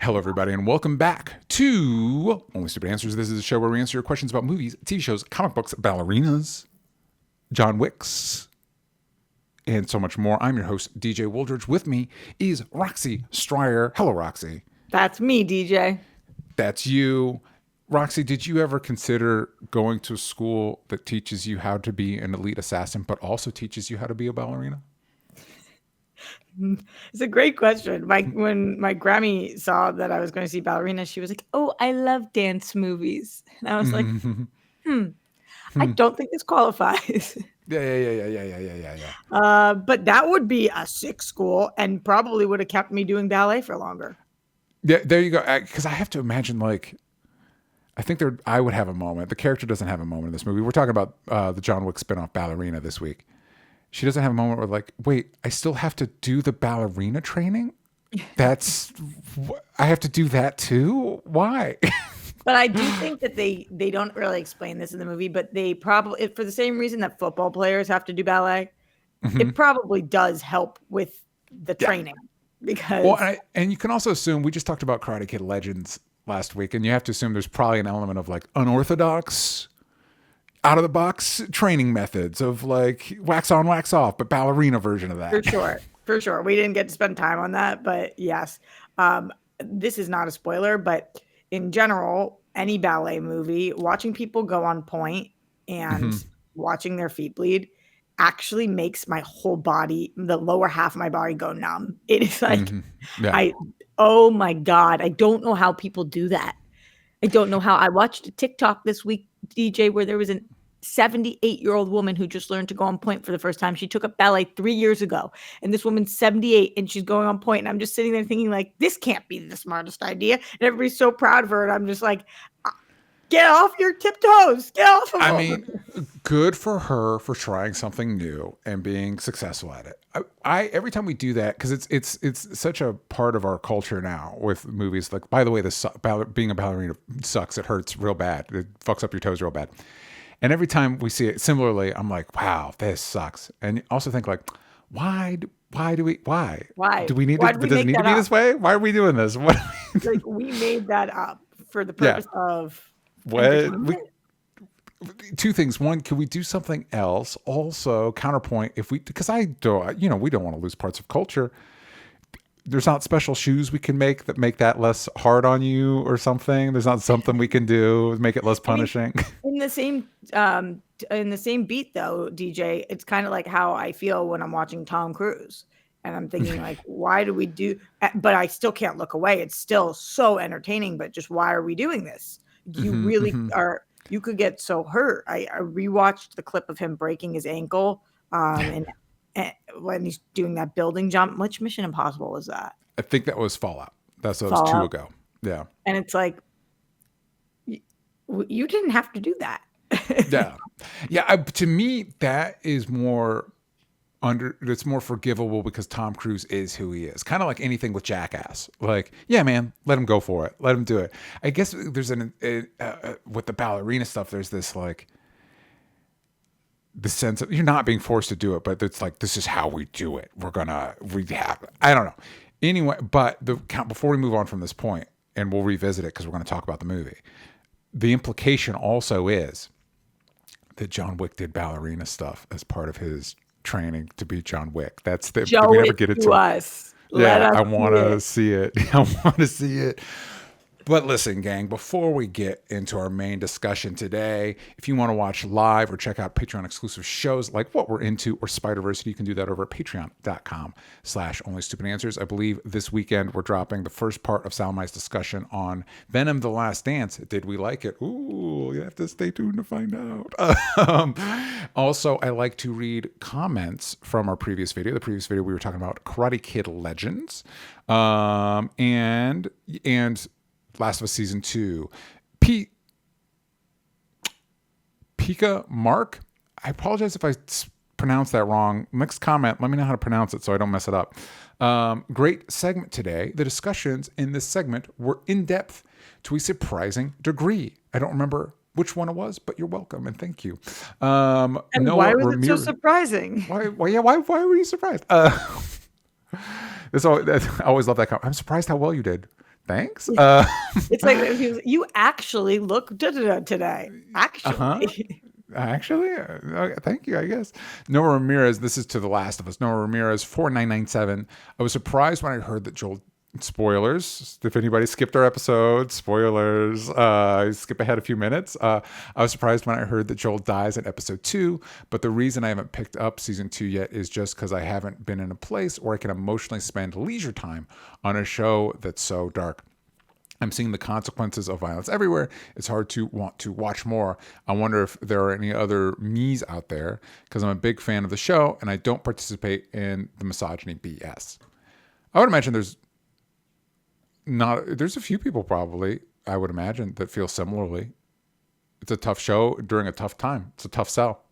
Hello, everybody, and welcome back to Only Stupid Answers. This is a show where we answer your questions about movies, TV shows, comic books, ballerinas, John Wicks, and so much more. I'm your host, DJ Wooldridge. With me is Roxy Stryer. Hello, Roxy. That's me, DJ. That's you. Roxy, did you ever consider going to a school that teaches you how to be an elite assassin, but also teaches you how to be a ballerina? It's a great question. When my Grammy saw that I was going to see Ballerina, she was like, "Oh, I love dance movies," and I was like, I don't think this qualifies." Yeah. But that would be a sick school, and probably would have kept me doing ballet for longer. Yeah, there you go. Because I have to imagine, I think I would have a moment. The character doesn't have a moment in this movie. We're talking about the John Wick spinoff Ballerina this week. She doesn't have a moment where wait, I still have to do the ballerina training? I have to do that too? Why? But I do think that they don't really explain this in the movie, but they probably, for the same reason that football players have to do ballet, it probably does help with the training. Because and you can also assume, we just talked about Karate Kid Legends last week, and you have to assume there's probably an element of unorthodox, out of the box training methods of wax on, wax off, but ballerina version of that. For sure. We didn't get to spend time on that, but yes. This is not a spoiler, but in general, any ballet movie, watching people go on point and watching their feet bleed actually makes my whole body, the lower half of my body, go numb. It is oh my God, I don't know how people do that. I don't know how. I watched a TikTok this week, DJ, where there was a 78-year-old woman who just learned to go on point for the first time. She took up ballet 3 years ago, and this woman's 78 and she's going on point. And I'm just sitting there thinking, this can't be the smartest idea. And everybody's so proud of her. And I'm just like, get off your tiptoes. Get off of them. I mean, good for her for trying something new and being successful at it. I every time we do that, because it's such a part of our culture now with movies. By the way, being a ballerina sucks. It hurts real bad. It fucks up your toes real bad. And every time we see it similarly, I'm like, wow, this sucks. And you also think why do we need to, does it need to be this way? Why are we doing this? What? We made that up for the purpose of what? Two things. One, can we do something else? Also, counterpoint, because we don't want to lose parts of culture. There's not special shoes we can make that less hard on you or something. There's not something we can do to make it less punishing. In the same beat though, DJ, it's kind of like how I feel when I'm watching Tom Cruise. And I'm thinking why do we do, but I still can't look away. It's still so entertaining, but just why are we doing this? You really are, you could get so hurt. I rewatched the clip of him breaking his ankle and when he's doing that building jump. Which Mission Impossible was that? I think that was Fallout. That was 2 ago. Yeah. And it's you didn't have to do that. Yeah. To me, that is it's more forgivable because Tom Cruise is who he is. Kind of like anything with Jackass. Yeah, man, let him go for it. Let him do it. I guess there's with the ballerina stuff, there's this the sense of you're not being forced to do it, but it's this is how we do it. I don't know. Anyway, but before we move on from this point, and we'll revisit it because we're going to talk about the movie, the implication also is that John Wick did ballerina stuff as part of his training to be John Wick. That's the we never get it to us. I want to see it. I want to see it. But listen, gang, before we get into our main discussion today, if you want to watch live or check out Patreon exclusive shows like What We're Into or Spider-Verse, you can do that over at patreon.com/onlystupidanswers. I believe this weekend we're dropping the first part of Sal and I's discussion on Venom: The Last Dance. Did we like it? Ooh, you have to stay tuned to find out. Also, I like to read comments from our previous video. The previous video we were talking about Karate Kid Legends. And Last of Us Season 2. Pika Mark. I apologize if I pronounced that wrong. Next comment, let me know how to pronounce it so I don't mess it up. Great segment today. The discussions in this segment were in-depth to a surprising degree. I don't remember which one it was, but you're welcome and thank you. And Noah why was Ramirez, it so surprising? Why were you surprised? I always love that comment. I'm surprised how well you did. Thanks. It's like if he was, you actually look today. Uh-huh. Actually. Actually, thank you, I guess. Noah Ramirez, this is to The Last of Us. Noah Ramirez, 4997. I was surprised when I heard that Joel, spoilers, if anybody skipped our episode, spoilers, skip ahead a few minutes. I was surprised when I heard that Joel dies in episode 2, but the reason I haven't picked up season 2 yet is just because I haven't been in a place where I can emotionally spend leisure time on a show that's so dark. I'm seeing the consequences of violence everywhere. It's hard to want to watch more. I wonder if there are any other me's out there because I'm a big fan of the show and I don't participate in the misogyny BS. I would imagine there's a few people probably, I would imagine, that feel similarly. It's a tough show during a tough time. It's a tough sell.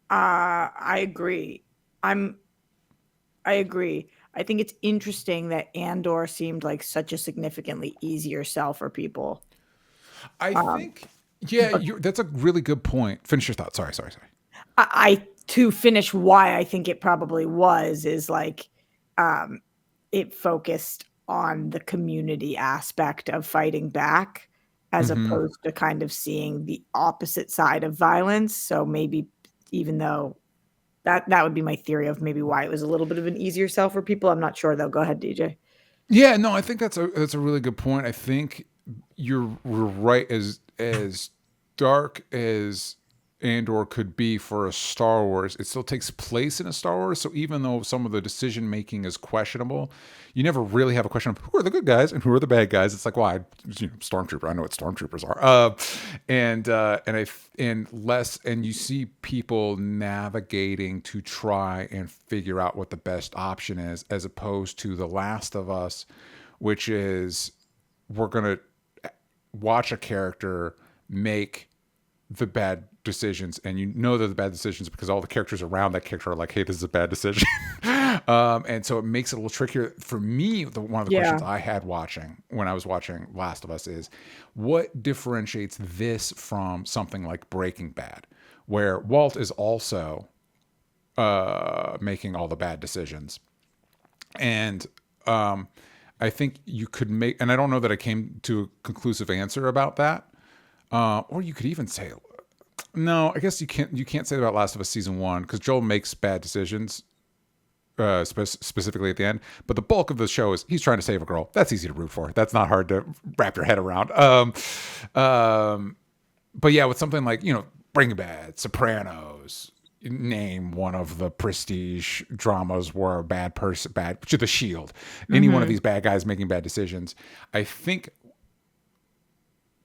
I agree. I agree. I think it's interesting that Andor seemed like such a significantly easier sell for people. I Um, think, yeah, but that's a really good point. Finish your thought. Sorry. I to finish why I think it probably was is like um, it focused on the community aspect of fighting back as Mm-hmm. opposed to kind of seeing the opposite side of violence. So maybe even though that would be my theory of maybe why it was a little bit of an easier sell for people. I'm not sure though. Go ahead, DJ. Yeah, no, I think that's a really good point. I think you're right. As dark as Andor could be for a Star Wars, it still takes place in a Star Wars. So even though some of the decision making is questionable, you never really have a question of who are the good guys and who are the bad guys. It's like, well, stormtrooper. I know what stormtroopers are. And you see people navigating to try and figure out what the best option is, as opposed to The Last of Us, which is we're gonna watch a character make the bad decisions, and you know they're the bad decisions because all the characters around that character are like, hey, this is a bad decision. And so it makes it a little trickier for me. One of the questions Yeah. I had when I was watching Last of Us is what differentiates this from something like Breaking Bad, where Walt is also making all the bad decisions. And I think you could make, and I don't know that I came to a conclusive answer about that. Or you could even say, no, I guess you can't say about Last of Us season 1 because Joel makes bad decisions, specifically at the end. But the bulk of the show is he's trying to save a girl. That's easy to root for. That's not hard to wrap your head around. But yeah, with something like Breaking Bad, Sopranos, name one of the prestige dramas where a bad person, to The Shield, any one of Hmm. these bad guys making bad decisions. I think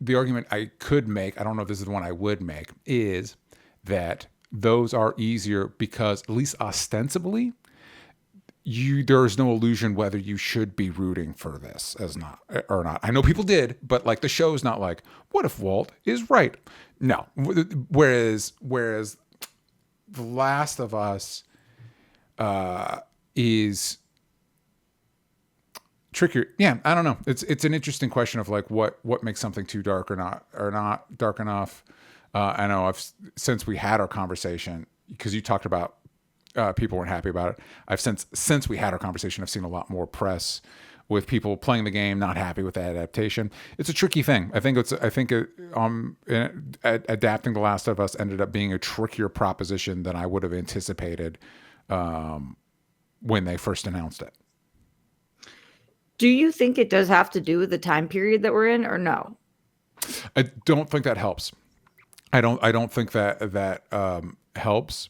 the argument I could make, I don't know if this is the one I would make, is that those are easier because at least ostensibly, there is no illusion whether you should be rooting for this as not or not. I know people did, but like the show's not like, what if Walt is right? No. Whereas The Last of Us is trickier. Yeah, I don't know. It's an interesting question of like what makes something too dark or not dark enough. I know since we had our conversation, because you talked about people weren't happy about it. I've since we had our conversation, I've seen a lot more press with people playing the game not happy with the adaptation. It's a tricky thing. Adapting The Last of Us ended up being a trickier proposition than I would have anticipated when they first announced it. Do you think it does have to do with the time period that we're in, or no? I don't think that helps. I don't think that helps.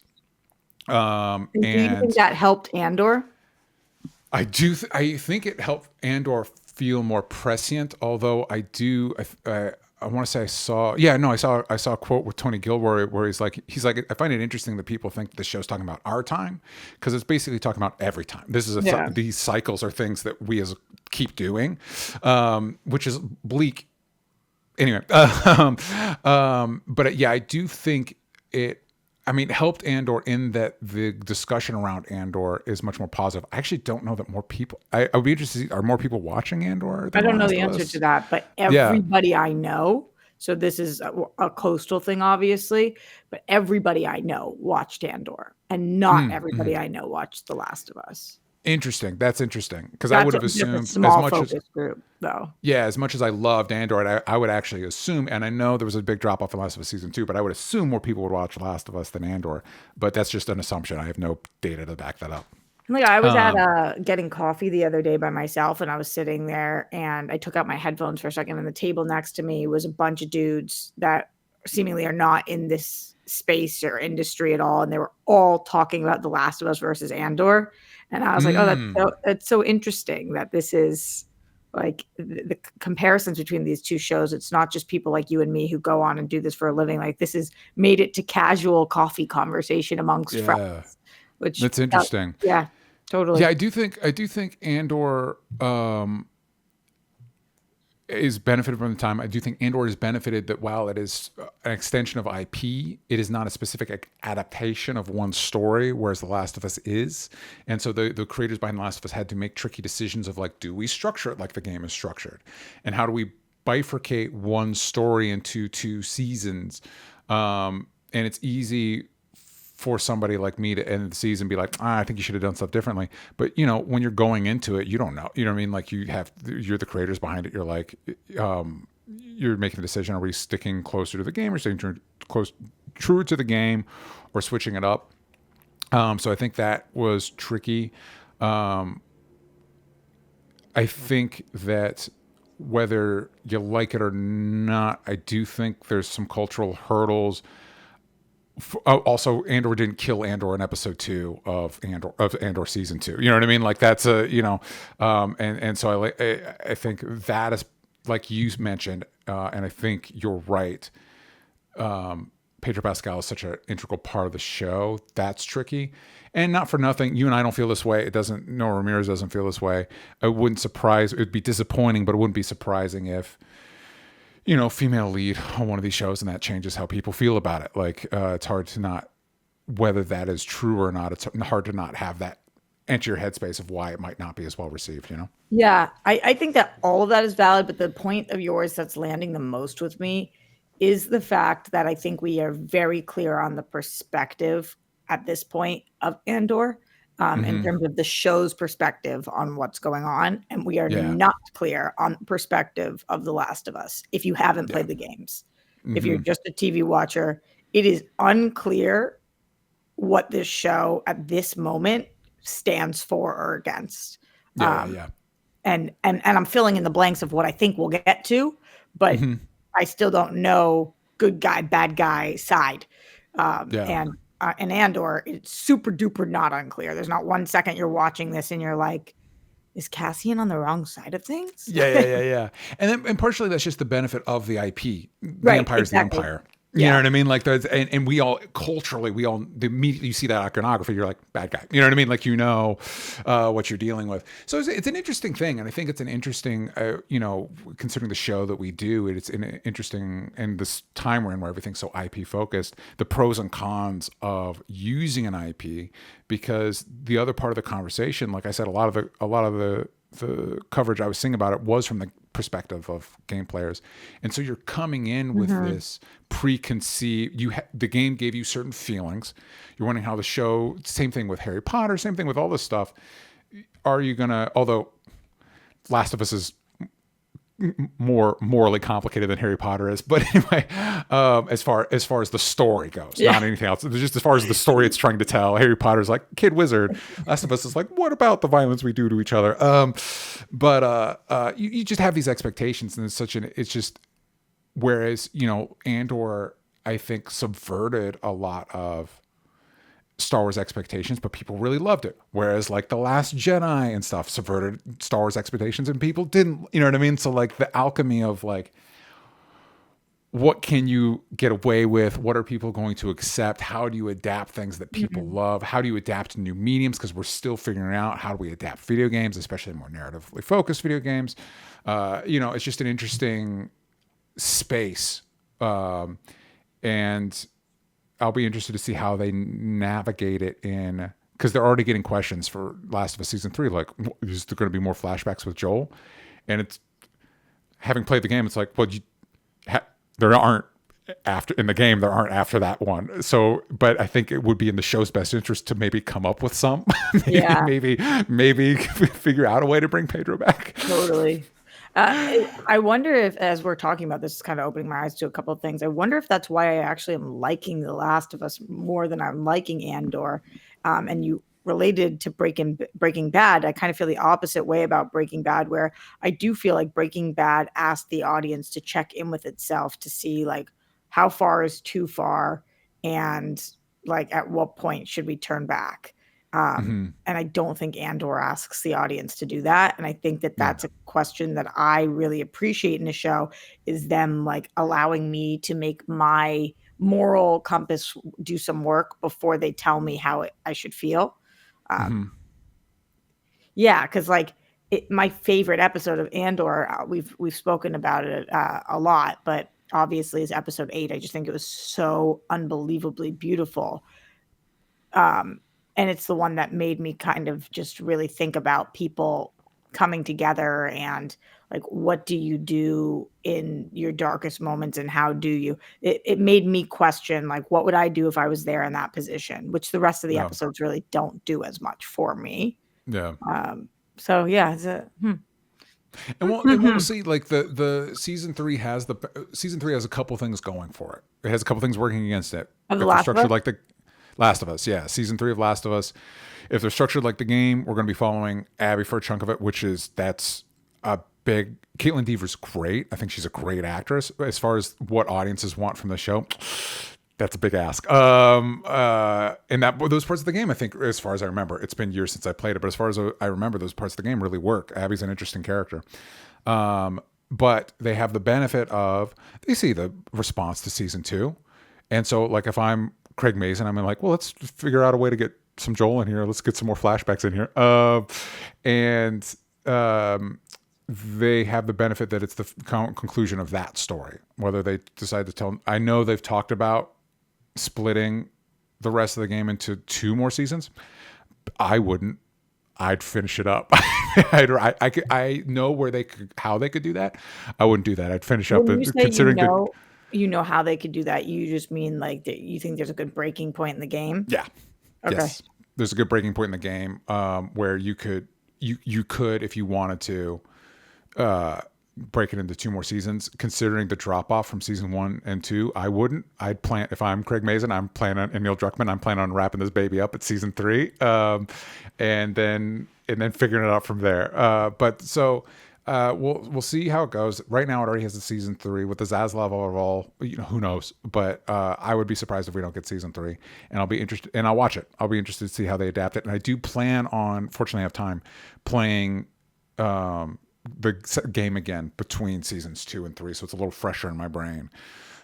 And do you think And that helped Andor? I do. I think it helped Andor feel more prescient. Although I do. I want to say I saw. Yeah, no, I saw a quote with Tony Gilroy where he's like, I find it interesting that people think the show's talking about our time because it's basically talking about every time. Yeah. These cycles are things that we as keep doing, which is bleak. Anyway, but yeah, I do think it. I mean, helped Andor in that the discussion around Andor is much more positive. I actually don't know that more people. I would be interested to see, are more people watching Andor I than The don't know Last the of answer to Us? that, but Yeah. everybody I know, so this is a coastal thing, obviously, but everybody I know watched Andor, and not Mm-hmm. everybody I know watched The Last of Us. Interesting. That's interesting because I would That's have just a assumed as small much as focus group, though. yeah, as much as I loved Andor, I would actually assume, and I know there was a big drop off in Last of Us season 2, but I would assume more people would watch Last of Us than Andor. But that's just an assumption. I have no data to back that up. Like, I was at, Um, getting coffee the other day by myself, and I was sitting there, and I took out my headphones for a second, and the table next to me was a bunch of dudes that seemingly are not in this space or industry at all, and they were all talking about The Last of Us versus Andor, and I was like, "Oh, mm, that's so interesting that this is, like, the comparisons between these 2 shows. It's not just people like you and me who go on and do this for a living, like, this has made it to casual coffee conversation amongst friends, yeah, which that's interesting. yeah, Yeah, totally. I do think Andor is benefited from the time. I do think Andor is benefited that while it is an extension of IP, it is not a specific adaptation of one story, whereas The Last of Us is. And so the creators behind The Last of Us had to make tricky decisions of like, do we structure it like the game is structured? And how do we bifurcate one story into 2 seasons? And it's easy for somebody like me to end the season and be like, I think you should have done stuff differently. But when you're going into it, you don't know. You know what I mean? Like you're the creators behind it. You're like, you're making the decision: are we sticking closer to the game, or staying true to the game, or switching it up? So I think that was tricky. I think that whether you like it or not, I do think there's some cultural hurdles. Also, Andor didn't kill Andor in episode 2 of Andor season 2. You know what I mean? Like that's and so I think that is like you mentioned, and I think you're right. Pedro Pascal is such an integral part of the show. That's tricky, and not for nothing. You and I don't feel this way. It doesn't. Noah Ramirez doesn't feel this way. It wouldn't surprise. It'd be disappointing, but it wouldn't be surprising if female lead on one of these shows, and that changes how people feel about it. Like, it's hard to not, whether that is true or not, it's hard to not have that enter your headspace of why it might not be as well received. Yeah, I think that all of that is valid, but the point of yours that's landing the most with me is the fact that I think we are very clear on the perspective at this point of Andor, in Hmm. terms of the show's perspective on what's going on, and we are Yeah. not clear on the perspective of The Last of Us if you haven't Yeah. played the games. If you're Hmm. just a TV watcher, it is unclear what this show at this moment stands for or against. Yeah. Yeah. Um, Yeah. and I'm filling in the blanks of what I think we'll get to, but Hmm. I still don't know good guy, bad guy side. Yeah. And Andor, it's super duper not unclear. There's not 1 second you're watching this and you're like, is Cassian on the wrong side of things? Yeah, yeah, yeah, yeah. And partially that's just the benefit of the IP. The Right, Empire's the exactly. Empire. You know Yeah. what I mean? Like there's and we all culturally immediately you see that iconography, you're like bad guy. You know what I mean? Like what you're dealing with. So it's an interesting thing, and I think it's an interesting considering the show that we do. It's an interesting and this time we're in where everything's so IP focused. The pros and cons of using an IP, because the other part of the conversation, like I said, a lot of the coverage I was seeing about it was from the perspective of game players, and so you're coming in with this preconceived. The game gave you certain feelings. You're wondering how the show. Same thing with Harry Potter. Same thing with all this stuff. Are you gonna? Although Last of Us is more morally complicated than Harry Potter is, but anyway, as far as the story goes, Yeah. not anything else. Just as far as the story it's trying to tell. Harry Potter's like kid wizard. Last of Us is like, what about the violence we do to each other? But you just have these expectations, and it's just whereas Andor I think subverted a lot of Star Wars expectations, but people really loved it. Whereas like The Last Jedi and stuff subverted Star Wars expectations and people didn't, you know what I mean? So like the alchemy of like, what can you get away with? What are people going to accept? How do you adapt things that people Mhm. love? How do you adapt to new mediums? Because we're still figuring out how do we adapt video games, especially more narratively focused video games. It's just an interesting space. And I'll be interested to see how they navigate it because they're already getting questions for Last of Us season 3. Like, is there going to be more flashbacks with Joel? And it's having played the game, it's like, well, there aren't after in the game there aren't after that one. So, but I think it would be in the show's best interest to maybe come up with some, Yeah, maybe figure out a way to bring Pedro back. totally. I wonder if, as we're talking about this, is kind of opening my eyes to a couple of things. I wonder if that's why I actually am liking The Last of Us more than I'm liking Andor. And you related to Breaking Bad. I kind of feel the opposite way about Breaking Bad, where I do feel like Breaking Bad asked the audience to check in with itself to see like how far is too far, and like at what point should we turn back. Hmm. And I don't think Andor asks the audience to do that. And I think that Yeah. that's a question that I really appreciate in a show, is them like allowing me to make my moral compass do some work before they tell me how I should feel. Um, Hmm. yeah, because like my favorite episode of Andor, we've spoken about it a lot, but obviously is episode 8. I just think it was so unbelievably beautiful. Um, and it's the one that made me kind of just really think about people coming together, and like, what do you do in your darkest moments, and how do you it made me question like, what would I do if I was there in that position, which the rest of the Yeah. episodes really don't do as much for me. Yeah. um so yeah, And we'll see. Like the season three has a couple things going for it. It has a couple things working against it. of The If they're Last of Us. structured like the Last of Us, yeah, season 3 of Last of Us. If they're structured like the game, we're going to be following Abby for a chunk of it, that's a big. Caitlin Deaver's great. I think she's a great actress. As far as what audiences want from the show, that's a big ask. And that those parts of the game, I think, as far as I remember, it's been years since I played it, but as far as I remember, those parts of the game really work. Abby's an interesting character. But they have the benefit of they see the response to season 2, and so like if I'm Craig Mazin, I'm like, well, let's figure out a way to get some Joel in here. Let's get some more flashbacks in here. And they have the benefit that it's the conclusion of that story. Whether they decide to tell, I know they've talked about splitting the rest of the game into 2 more seasons. I wouldn't. I'd finish it up. I know how they could do that. I wouldn't do that. I'd finish up When you say considering the you know how they could do that, you just mean like that you think there's a good breaking point in the game? yeah. Okay. Yes, there's a good breaking point in the game where you could if you wanted to break it into 2 more seasons. Considering the drop off from season 1 and 2, I wouldn't. I'd plan if I'm Craig Mazin, I'm planning on and Neil Druckmann, I'm planning on wrapping this baby up at season 3, and then figuring it out from there. But so. We'll see how it goes. Right now, it already has a season 3 with the Zaslav of all. Who knows? But I would be surprised if we don't get season 3, and I'll be interested. And I'll watch it. I'll be interested to see how they adapt it. And I do plan on, fortunately, I have time playing the game again between seasons 2 and 3, so it's a little fresher in my brain.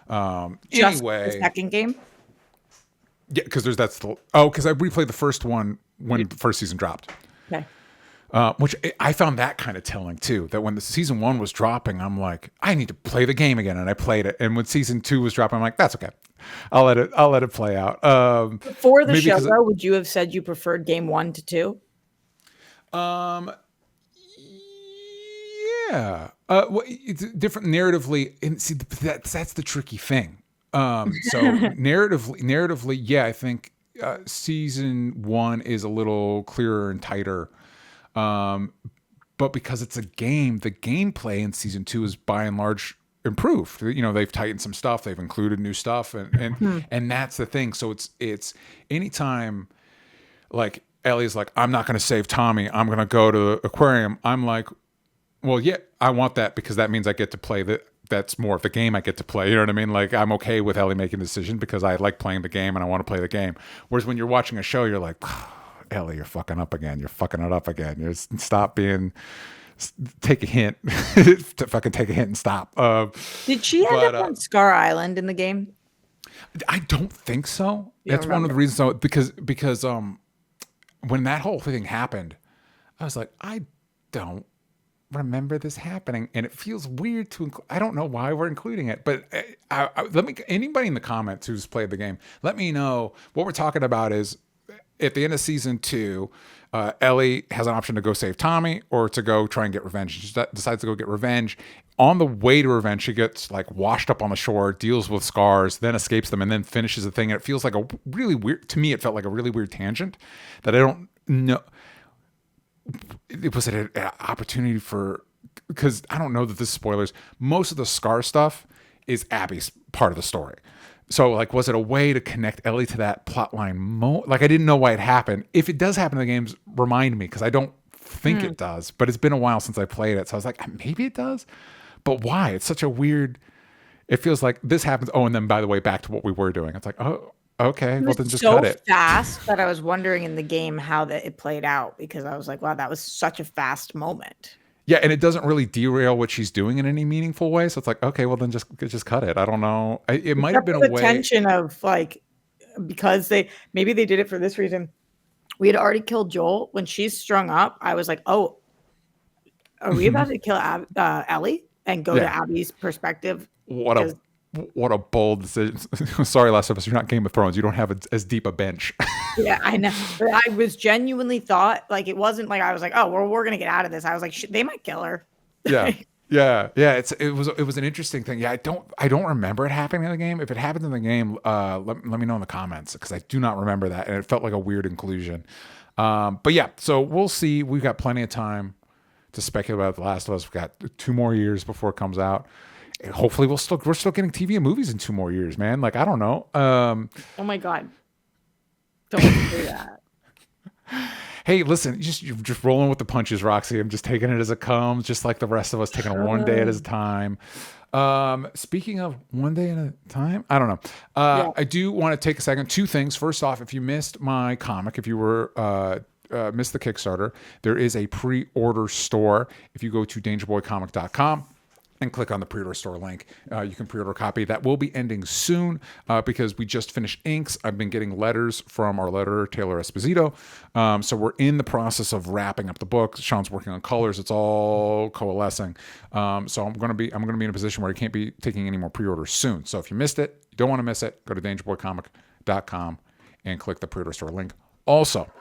Just the Anyway, second game? yeah, because because I replayed the first one when the first season dropped. Okay. Which I found that kind of telling too. That when the season 1 was dropping, I'm like, I need to play the game again, and I played it. And when season 2 was dropping, I'm like, that's okay. I'll let it play out. Before the Maybe show, 'cause though, would you have said you preferred game 1 to 2? um, yeah. Well, it's different narratively, and see that's the tricky thing. So narratively, yeah, I think season 1 is a little clearer and tighter. But because it's a game, the gameplay in season 2 is by and large improved. They've tightened some stuff, they've included new stuff, and that's the thing. So it's anytime like Ellie's like, I'm not going to save Tommy, I'm going to go to the aquarium. I'm like, well, yeah, I want that because that means I get to play that's more of the game I get to play. You know what I mean? Like, I'm okay with Ellie making the decision because I like playing the game and I want to play the game. Whereas when you're watching a show, you're like, Ellie, you're fucking up again. You're fucking it up again. Take a hint. To fucking take a hint and stop. Did she end up on Scar Island in the game? I don't think so. You don't That's one of remember? the reasons. Because when that whole thing happened, I was like, I don't remember this happening, and it feels weird to include. I don't know why we're including it, but let me. Anybody in the comments who's played the game, let me know what we're talking about. Is at the end of season 2, Ellie has an option to go save Tommy or to go try and get revenge. She decides to go get revenge. On the way to revenge, she gets like washed up on the shore, deals with scars, then escapes them, and then finishes the thing. And it feels like a really weird, to me, it felt like a really weird tangent that I don't know. It was an opportunity for, because I don't know that this is spoilers. Most of the scar stuff is Abby's part of the story. So, like, was it a way to connect Ellie to that plotline? Like, I didn't know why it happened. If it does happen in the games, remind me, because I don't think it does. But it's been a while since I played it, so I was like, maybe it does. But why? It's such a weird. It feels like this happens. Oh, and then by the way, back to what we were doing. It's like, oh, okay, well then just cut it. Fast that I was wondering in the game how that it played out, because I was like, wow, that was such a fast moment. Yeah, and it doesn't really derail what she's doing in any meaningful way. So it's like, okay, well then just cut it. I don't know. It might have been a way. Tension of like, because maybe they did it for this reason. We had already killed Joel. When she's strung up, I was like, oh, are we about to kill Ellie and go to Abby's perspective? What a bold decision. Sorry, Last of Us, you're not Game of Thrones. You don't have as deep a bench. Yeah, I know. But I was genuinely thought, like, it wasn't like I was like, oh, we're going to get out of this. I was like, they might kill her. Yeah. Yeah. It was an interesting thing. Yeah, I don't remember it happening in the game. If it happens in the game, let me know in the comments, because I do not remember that. And it felt like a weird inclusion. But yeah, so we'll see. We've got plenty of time to speculate about The Last of Us. We've got 2 more years before it comes out. Hopefully we're still getting TV and movies in 2 more years, man. Like, I don't know. Oh my God. Don't do that. Hey, listen, you're just rolling with the punches, Roxy. I'm just taking it as it comes, just like the rest of us, taking it one day at a time. Speaking of one day at a time, I don't know. I do want to take a second. 2 things. First off, if you missed my comic, if you were missed the Kickstarter, there is a pre-order store. If you go to dangerboycomic.com and click on the pre-order store link, you can pre-order a copy. That will be ending soon because we just finished inks. I've been getting letters from our letterer, Taylor Esposito. So we're in the process of wrapping up the book. Sean's working on colors. It's all coalescing. So I'm going to be in a position where I can't be taking any more pre-orders soon. So if you missed it, you don't want to miss it, go to dangerboycomic.com and click the pre-order store link. Also,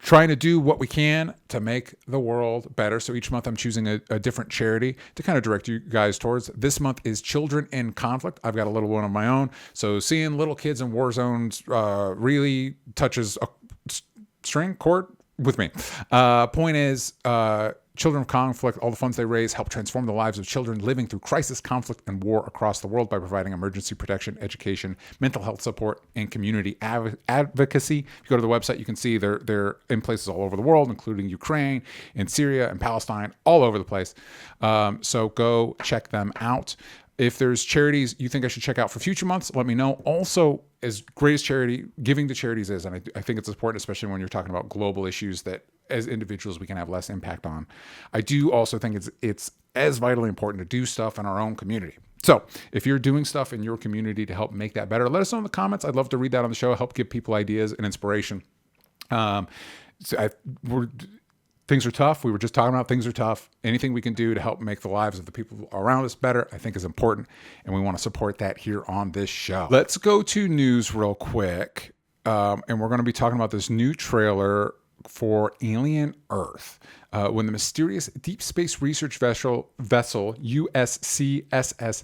trying to do what we can to make the world better. So each month I'm choosing a different charity to kind of direct you guys towards. This month is Children in Conflict. I've got a little one of my own. So seeing little kids in war zones really touches a chord with me. Point is, Children of Conflict, all the funds they raise help transform the lives of children living through crisis, conflict, and war across the world by providing emergency protection, education, mental health support, and community advocacy. If you go to the website, you can see they're in places all over the world, including Ukraine and Syria and Palestine, all over the place. So go check them out. If there's charities you think I should check out for future months, let me know. Also, as great as giving to charities is, and I think it's important, especially when you're talking about global issues that as individuals we can have less impact on. I do also think it's as vitally important to do stuff in our own community. So if you're doing stuff in your community to help make that better, let us know in the comments. I'd love to read that on the show, help give people ideas and inspiration. Things are tough. We were just talking about things are tough. Anything we can do to help make the lives of the people around us better, I think is important. And we want to support that here on this show. Let's go to news real quick. And we're going to be talking about this new trailer for Alien Earth. When the mysterious deep space research vessel USCSS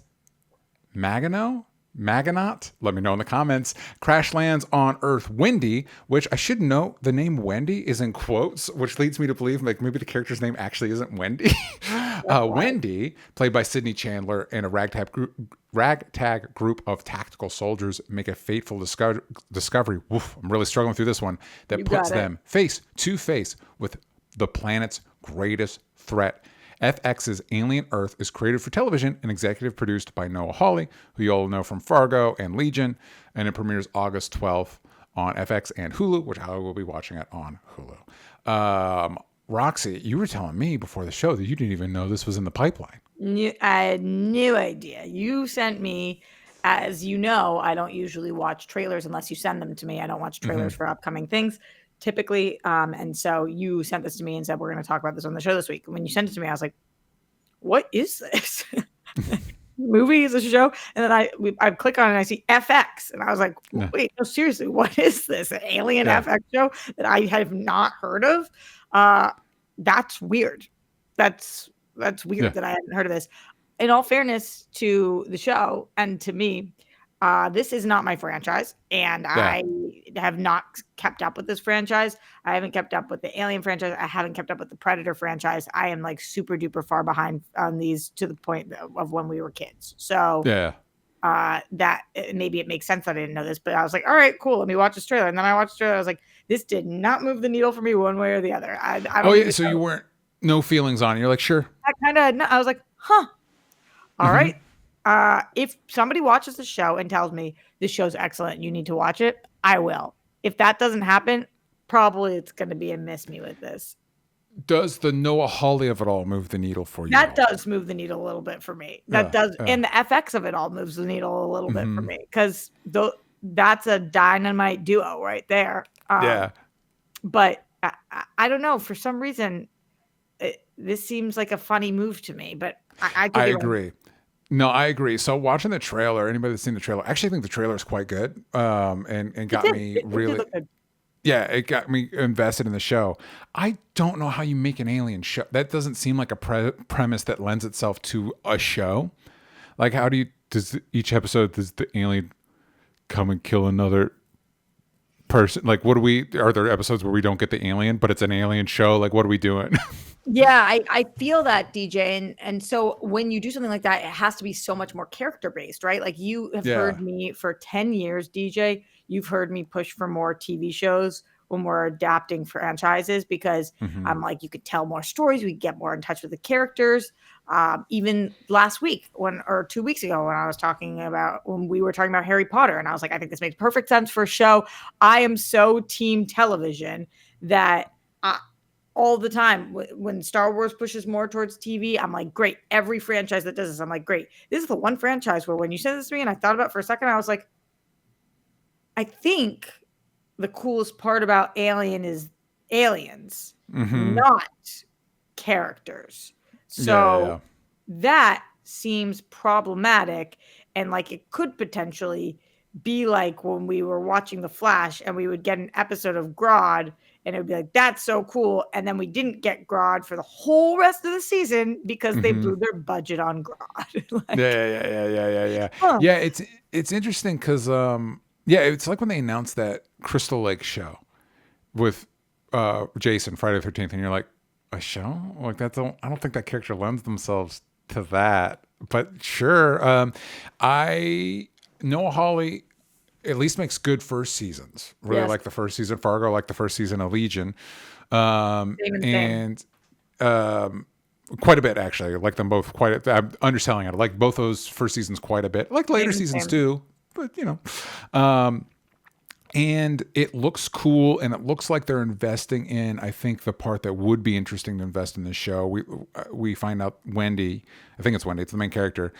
Maganaut, let me know in the comments, crash lands on Earth Wendy, which I should note, the name Wendy is in quotes, which leads me to believe like maybe the character's name actually isn't Wendy. Wendy, played by Sydney Chandler, and a ragtag group of tactical soldiers make a fateful discovery. Woof, I'm really struggling through this one. That puts them face to face with the planet's greatest threat. FX's Alien Earth is created for television and executive produced by Noah Hawley, who you all know from Fargo and Legion, and it premieres August 12th on FX and Hulu, which I will be watching it on Hulu. Roxy, you were telling me before the show that you didn't even know this was in the pipeline. I had no idea. You sent me, as you know, I don't usually watch trailers unless you send them to me. I don't watch trailers for upcoming things typically. And so you sent this to me and said, we're going to talk about this on the show this week. When you sent it to me, I was like, what is this? movie? Is this a show? And then I click on it and I see FX, and I was like, Yeah. wait, no, seriously, what is this? An alien Yeah. FX show that I have not heard of? That's weird. That's Yeah. weird that I hadn't heard of this. In all fairness to the show and to me, this is not my franchise, and Yeah. I have not kept up with this franchise. I haven't kept up with the Alien franchise. I haven't kept up with the Predator franchise. I am like super duper far behind on these to the point of when we were kids. So Yeah. that maybe it makes sense that I didn't know this, but I was like, all right, cool. Let me watch this trailer. And then I watched the trailer. I was like, this did not move the needle for me one way or the other. I Oh don't yeah. even So know. you weren't no feelings on it. You're like, sure. I was like, huh. All Mhm. right. If somebody watches the show and tells me this show's excellent, you need to watch it, I will. If that doesn't happen, probably it's going to be a miss me with this. Does the Noah Hawley of it all move the needle for you? That does move the needle a little bit for me. That does, and the FX of it all moves the needle a little bit for me because that's a dynamite duo right there. Yeah. But I don't know. For some reason, this seems like a funny move to me. But I could I be wrong. agree. No, I agree. So watching the trailer, anybody that's seen the trailer, actually I think the trailer is quite good. And got me It really, did look good. yeah, it got me invested in the show. I don't know how you make an alien show. That doesn't seem like a premise that lends itself to a show. Like, how do you, each episode, does the alien come and kill another person? Like, are there episodes where we don't get the alien, but it's an alien show? Like, what are we doing? Yeah, I feel that, DJ. And so when you do something like that, it has to be so much more character based, right? Like you have heard me for 10 years, DJ. You've heard me push for more TV shows when we're adapting franchises because I'm like, you could tell more stories, we get more in touch with the characters. Even last week or 2 weeks ago when we were talking about Harry Potter, and I was like, I think this makes perfect sense for a show. I am so team television that all the time when Star Wars pushes more towards TV, I'm like, great. Every franchise that does this, I'm like, great. This is the one franchise where when you said this to me and I thought about it for a second, I was like, I think the coolest part about Alien is aliens, not characters. So that seems problematic, and like it could potentially be like when we were watching The Flash and we would get an episode of Grodd and it would be like, that's so cool. And then we didn't get Grodd for the whole rest of the season because they blew their budget on Grodd. Like, Yeah. huh. Yeah, it's interesting because it's like when they announced that Crystal Lake show with Jason, Friday the 13th, and you're like, a show? Like I don't think that character lends themselves to that. But sure. Noah Hawley at least makes good first seasons. Really like the first season of Fargo, like the first season of Legion. And quite a bit actually. I like them both I'm underselling it. I like both those first seasons quite a bit. I like later seasons too, but and it looks cool, and it looks like they're investing in, I think, the part that would be interesting to invest in this show. We find out Wendy, I think it's Wendy, it's the main character,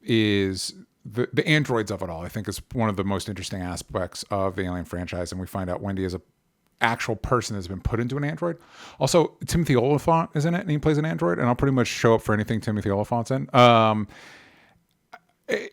is the androids of it all. I think is one of the most interesting aspects of the Alien franchise, and we find out Wendy is a actual person that's been put into an android. Also, Timothy Olyphant is in it, and he plays an android, and I'll pretty much show up for anything Timothy Olyphant's in.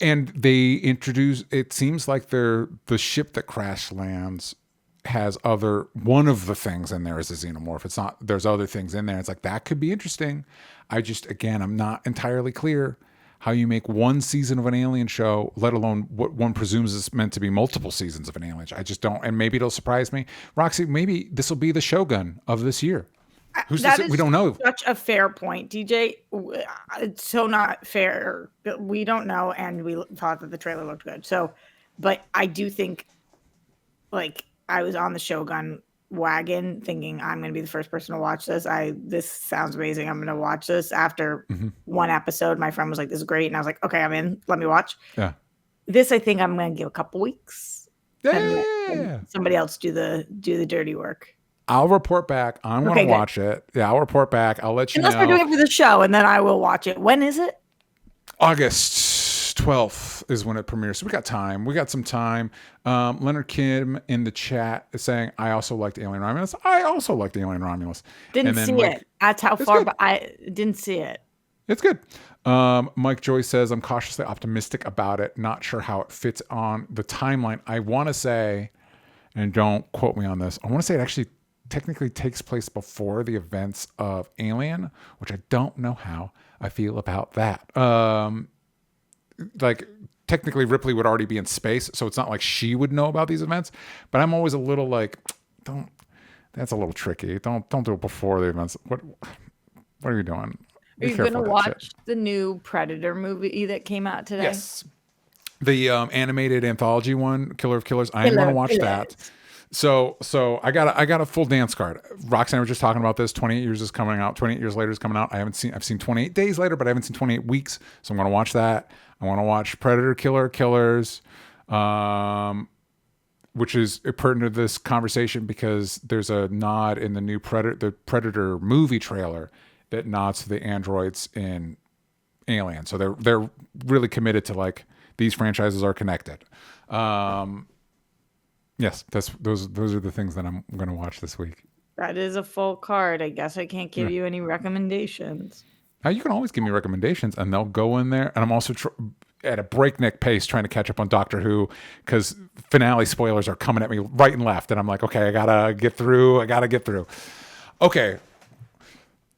And they introduce, it seems like the ship that crash lands has one of the things in there is a xenomorph. It's not, there's other things in there. It's like, that could be interesting. I'm not entirely clear how you make one season of an Alien show, let alone what one presumes is meant to be multiple seasons of an Alien show. I just don't, and maybe it'll surprise me. Roxy, maybe this will be the Shogun of this year. Who's to say? We don't know. Such a fair point, DJ. It's so not fair. We don't know, and we thought that the trailer looked good. So, but I do think, like, I was on the Shogun wagon thinking I'm going to be the first person to watch this. This sounds amazing. I'm going to watch this. After one episode, my friend was like, "This is great," and I was like, "Okay, I'm in. Let me watch." Yeah. This, I think, I'm going to give a couple weeks. Yeah. And somebody else do the dirty work. I'll report back. I'm going to watch it. Yeah, I'll report back. I'll let you know. Unless we're doing it for the show, and then I will watch it. When is it? August 12th is when it premieres. So we got time. We got some time. Leonard Kim in the chat is saying, I also liked Alien Romulus. I also liked Alien Romulus. Didn't see it. That's how far, but I didn't see it. It's good. Mike Joy says, I'm cautiously optimistic about it. Not sure how it fits on the timeline. I want to say, and don't quote me on this, I want to say it actually technically takes place before the events of Alien, which I don't know how I feel about that. Like, technically Ripley would already be in space, so it's not like she would know about these events. But I'm always a little like, don't. That's a little tricky. Don't do it before the events. What are you doing? Are Be you going to careful with that shit. watch the new Predator movie that came out today? Yes. The animated anthology one, Killer of Killers. I am going to watch that. So I got a full dance card. Roxanne was just talking about this. 28 years is coming out. 28 years later is coming out. I've seen 28 days later, but I haven't seen 28 weeks. So I'm going to watch that. I want to watch Predator, Killer of Killers, which is pertinent to this conversation because there's a nod in the new Predator movie trailer that nods to the androids in Alien. So they're really committed to like these franchises are connected. Yes, those are the things that I'm going to watch this week. That is a full card. I guess I can't give you any recommendations. Now, you can always give me recommendations, and they'll go in there. And I'm also at a breakneck pace trying to catch up on Doctor Who because finale spoilers are coming at me right and left, and I'm like, okay, I gotta get through. Okay,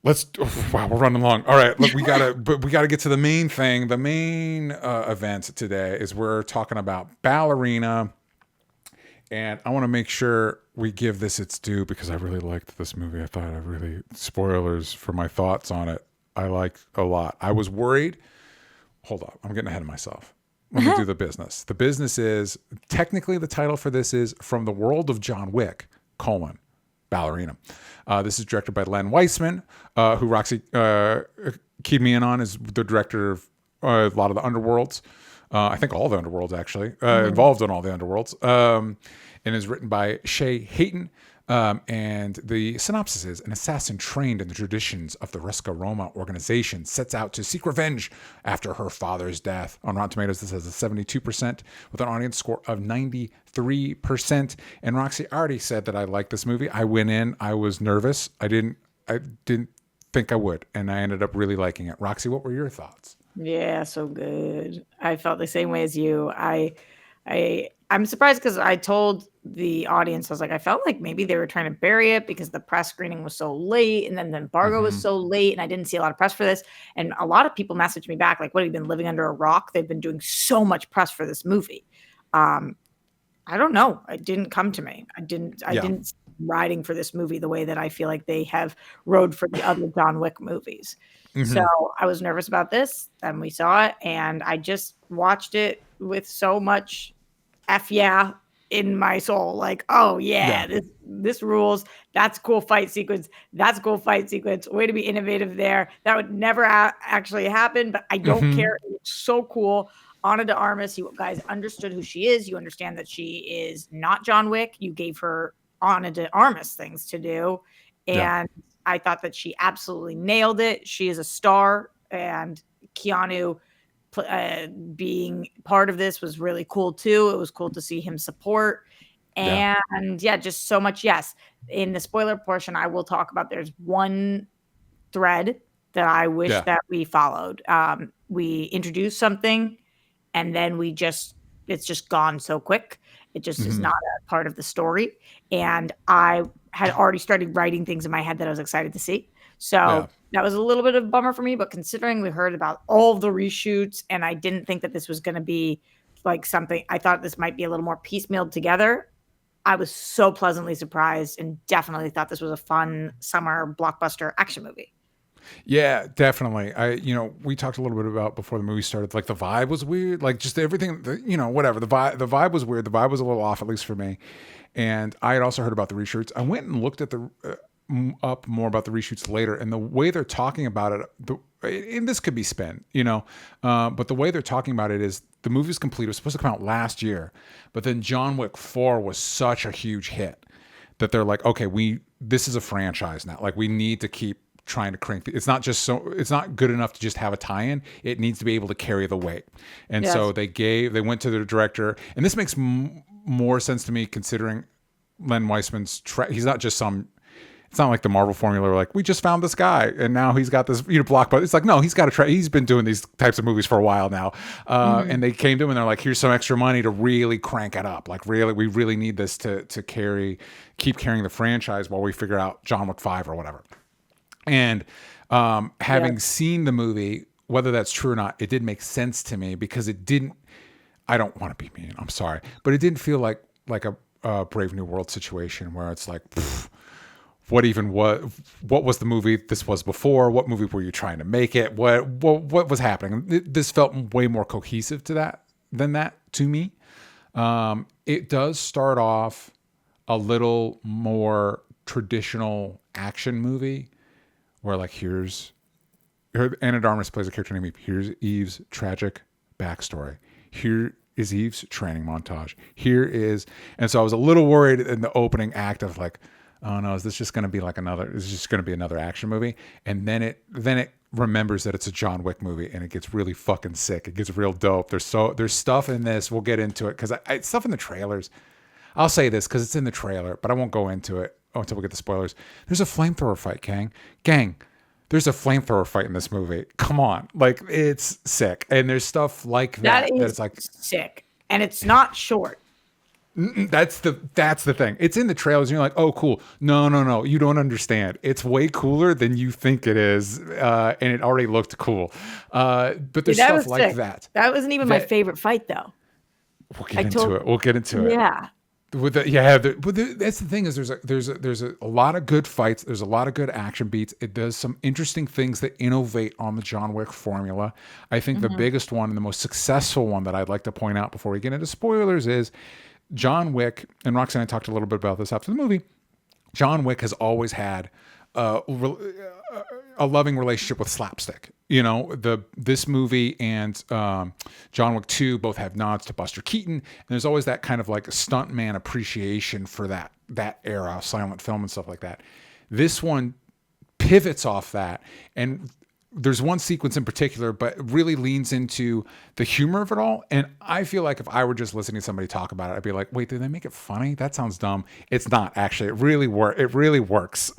wow, we're running long. All right, look, we gotta get to the main thing. The main event today is we're talking about Ballerina. And I want to make sure we give this its due because I really liked this movie. Spoilers for my thoughts on it, I liked a lot. I was worried. Hold up. I'm getting ahead of myself. Let me do the business. The business is, technically the title for this is From the World of John Wick, Ballerina. This is directed by Len Weissman, who Roxy keyed me in on, is the director of a lot of the Underworlds. I think all the Underworlds, actually, involved in all the Underworlds, and is written by Shay Hayton. And the synopsis is, an assassin trained in the traditions of the Ruska Roma organization sets out to seek revenge after her father's death. On Rotten Tomatoes, this has a 72% with an audience score of 93%. And Roxy already said that I liked this movie. I went in, I was nervous. I didn't think I would, and I ended up really liking it. Roxy, what were your thoughts? Yeah, so good. I felt the same way as you. I'm surprised because I told the audience, I was like, I felt like maybe they were trying to bury it because the press screening was so late and then the embargo was so late and I didn't see a lot of press for this. And a lot of people messaged me back like, what, have you been living under a rock? They've been doing so much press for this movie. I don't know. It didn't come to me. I didn't riding for this movie the way that I feel like they have rode for the other John Wick movies. So I was nervous about this, and we saw it, and I just watched it with so much F yeah in my soul. Like, oh yeah. This rules. That's a cool fight sequence. Way to be innovative there. That would never actually happen, but I don't care. It's so cool. Ana de Armas, you guys understood who she is. You understand that she is not John Wick. You gave her Ana de Armas things to do, and I thought that she absolutely nailed it. She is a star, and Keanu being part of this was really cool too. It was cool to see him support, and just so much. Yes, in the spoiler portion, I will talk about. There's one thread that I wish that we followed. We introduced something, and then it's just gone so quick. It just is not a part of the story. And I had already started writing things in my head that I was excited to see. So that was a little bit of a bummer for me. But considering we heard about all of the reshoots, and I didn't think that this was going to be like something, I thought this might be a little more piecemealed together. I was so pleasantly surprised and definitely thought this was a fun summer blockbuster action movie. Yeah, definitely. We talked a little bit about before the movie started, like the vibe was weird, like just everything, whatever. The vibe was weird. The vibe was a little off, at least for me. And I had also heard about the reshoots. I went and looked at up more about the reshoots later, and the way they're talking about it, and this could be spin, but the way they're talking about it is the movie's complete. It was supposed to come out last year, but then John Wick 4 was such a huge hit that they're like, okay, this is a franchise now. Like, we need to keep trying to crank it's not good enough to just have a tie-in. It needs to be able to carry the weight. And so they went to the director, and this makes more sense to me considering Len Weissman's he's not just some It's not like the Marvel formula, like we just found this guy and now he's got this blockbuster. It's like no, he's got to try. He's been doing these types of movies for a while now, Mhm. and they came to him and they're like, here's some extra money to really crank it up. Like really, we really need this to keep carrying the franchise while we figure out John Wick 5 or whatever. And Yeah. having seen the movie, whether that's true or not, it did make sense to me because it didn't. I don't want to be mean. I'm sorry, but it didn't feel like a Brave New World situation where it's like, pff, what was the movie this was before? What movie were you trying to make it? What was happening? This felt way more cohesive to that than that to me. It does start off a little more traditional action movie where like Ana de Armas plays a character named Eve. Here's Eve's tragic backstory. Here is Eve's training montage. And so I was a little worried in the opening act of like, oh no, is this just going to be like is this just going to be another action movie? And then it remembers that it's a John Wick movie and it gets really fucking sick. It gets real dope. There's stuff in this. We'll get into it because stuff in the trailers. I'll say this because it's in the trailer, but I won't go into it until we get the spoilers. There's a flamethrower fight, gang. There's a flamethrower fight in this movie. Come on, like it's sick, and there's stuff like That that is it's like sick, and it's not short. that's the thing. It's in the trailers, and you're like, oh, cool. No, you don't understand. It's way cooler than you think it is, and it already looked cool. But See, there's that stuff was like sick. that. That wasn't even my That favorite fight, though. we'll get into it. We'll get into it. Yeah. With that's the thing is there's a lot of good fights. There's a lot of good action beats. It does some interesting things that innovate on the John Wick formula. I think the Mhm. biggest one and the most successful one that I'd like to point out before we get into spoilers is John Wick. And Roxy and I talked a little bit about this after the movie. John Wick has always had a loving relationship with slapstick. This movie and John Wick 2 both have nods to Buster Keaton, and there's always that kind of like stuntman appreciation for that era of silent film and stuff like that. This one pivots off that, and there's one sequence in particular, but really leans into the humor of it all. And I feel like if I were just listening to somebody talk about it, I'd be like, wait, did they make it funny? That sounds dumb. It's not actually. It really works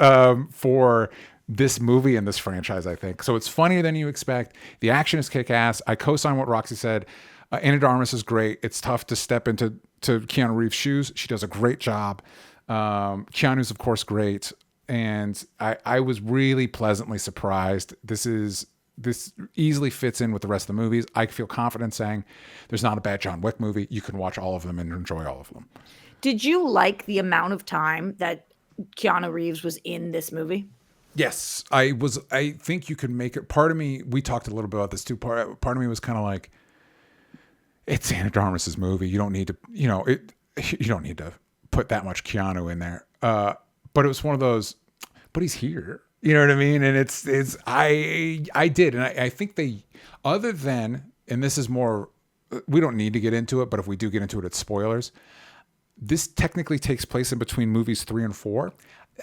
for this movie and this franchise, I think. So it's funnier than you expect. The action is kick ass. I co-sign what Roxy said. Ana de Armas is great. It's tough to step into Keanu Reeves' shoes. She does a great job. Keanu's, of course, great. And I was really pleasantly surprised. This easily fits in with the rest of the movies. I feel confident saying there's not a bad John Wick movie. You can watch all of them and enjoy all of them. Did you like the amount of time that Keanu Reeves was in this movie? Yes, I think you could make it. Part of me, we talked a little bit about this too. Part of me was kind of like, it's Ana de Armas' movie. You don't need to, you don't need to put that much Keanu in there. But it was one of those, but he's here. You know what I mean? And I did. And I think other than, and this is more, we don't need to get into it, but if we do get into it, it's spoilers. This technically takes place in between movies 3 and 4.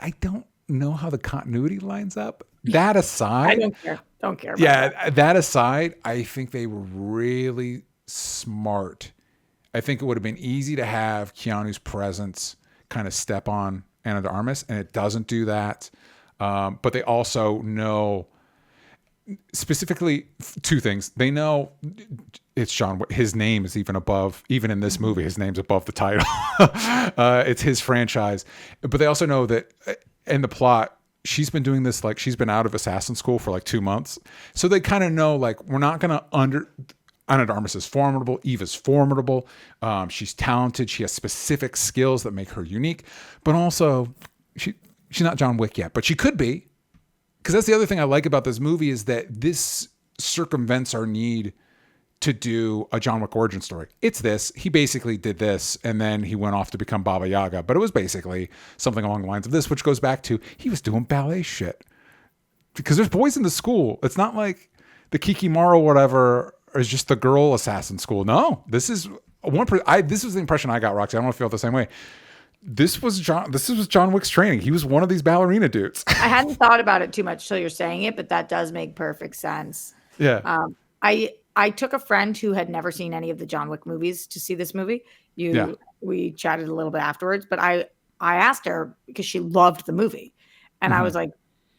I don't know how the continuity lines up. That aside, I don't care. Don't care about that. that aside, I think they were really smart. I think it would have been easy to have Keanu's presence kind of step on Ana de Armas, and it doesn't do that. But they also know specifically two things. They know it's John. His name is even in this movie, his name's above the title. It's his franchise. But they also know that in the plot, she's been doing this, like she's been out of assassin school for like 2 months. So they kind of know, like, we're not going to Ana de Armas is formidable. Eve is formidable. She's talented. She has specific skills that make her unique. But also, she's not John Wick yet, but she could be. Because that's the other thing I like about this movie is that this circumvents our need to do a John Wick origin story. It's this. He basically did this, and then he went off to become Baba Yaga. But it was basically something along the lines of this, which goes back to he was doing ballet shit. Because there's boys in the school. It's not like the Kikimaro whatever is just the girl assassin school. No, this is this was the impression I got, Roxy. I don't know if you felt the same way. This was John Wick's training. He was one of these ballerina dudes. I hadn't thought about it too much till you're saying it, but that does make perfect sense. Yeah. I took a friend who had never seen any of the John Wick movies to see this movie. We chatted a little bit afterwards, but I asked her because she loved the movie. And I was like,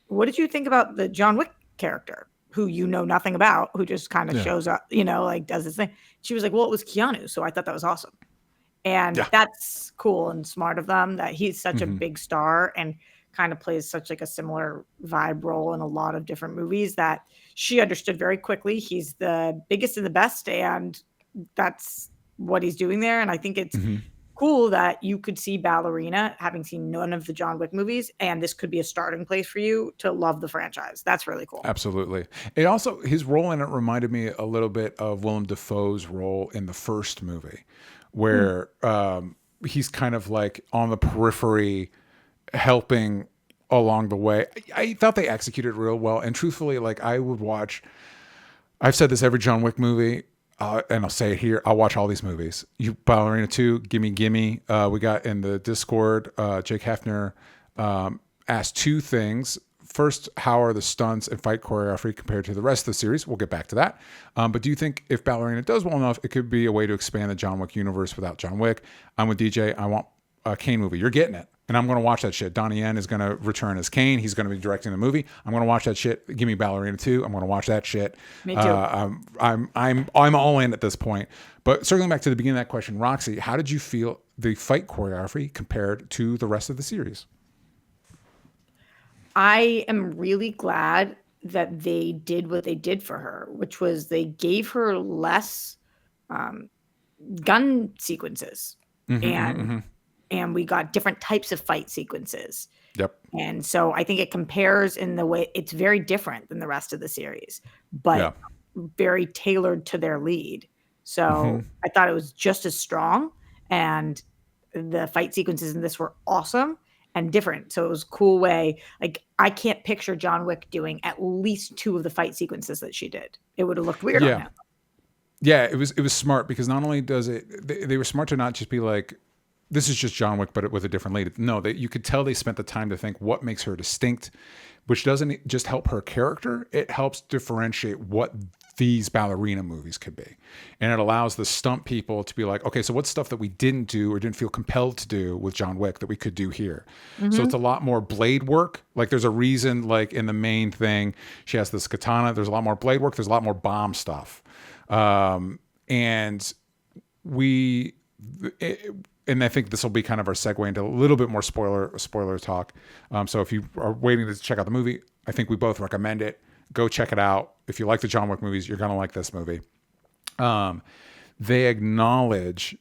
what did you think about the John Wick character, who you know nothing about, who just kind of Yeah. shows up, like does this thing? She was like, well, it was Keanu, so I thought that was awesome. And Yeah. that's cool and smart of them, that he's such a Mm-hmm. big star and kind of plays such like a similar vibe role in a lot of different movies, that she understood very quickly he's the biggest and the best, and that's what he's doing there. And I think it's Mm-hmm. cool that you could see Ballerina, having seen none of the John Wick movies, and this could be a starting place for you to love the franchise. That's really cool. Absolutely. It also, his role in it reminded me a little bit of Willem Dafoe's role in the first movie, Mm. where he's kind of like on the periphery, helping along the way. I thought they executed real well. And truthfully, like I would watch, I've said this every John Wick movie, and I'll say it here. I'll watch all these movies. You Ballerina 2, gimme, gimme. We got in the Discord, Jake Hefner asked two things. First, how are the stunts and fight choreography compared to the rest of the series? We'll get back to that. But do you think if Ballerina does well enough, it could be a way to expand the John Wick universe without John Wick? I'm with DJ. I want a Kane movie. You're getting it. And I'm going to watch that shit. Donnie Yen is going to return as Kane. He's going to be directing the movie. I'm going to watch that shit. Give me Ballerina 2. I'm going to watch that shit. Me too. I'm all in at this point. But circling back to the beginning of that question, Roxy, how did you feel the fight choreography compared to the rest of the series? I am really glad that they did what they did for her, which was they gave her less gun sequences, and and we got different types of fight sequences. Yep. And so I think it compares in the way it's very different than the rest of the series, but very tailored to their lead. So I thought it was just as strong, and the fight sequences in this were awesome and different. So it was a cool way. Like, I can't picture John Wick doing at least 2 of the fight sequences that she did. It would have looked weird on him. Yeah, it was smart, because not only does it, they were smart to not just be like, this is just John Wick, but with a different lead. No, you could tell they spent the time to think what makes her distinct, which doesn't just help her character. It helps differentiate what these Ballerina movies could be. And it allows the stunt people to be like, okay, so what's stuff that we didn't do or didn't feel compelled to do with John Wick that we could do here? So it's a lot more blade work. Like, there's a reason, like in the main thing, she has this katana. There's a lot more blade work. There's a lot more bomb stuff. And I think this will be kind of our segue into a little bit more spoiler talk. So if you are waiting to check out the movie, I think we both recommend it. Go check it out. If you like the John Wick movies, you're going to like this movie. They acknowledge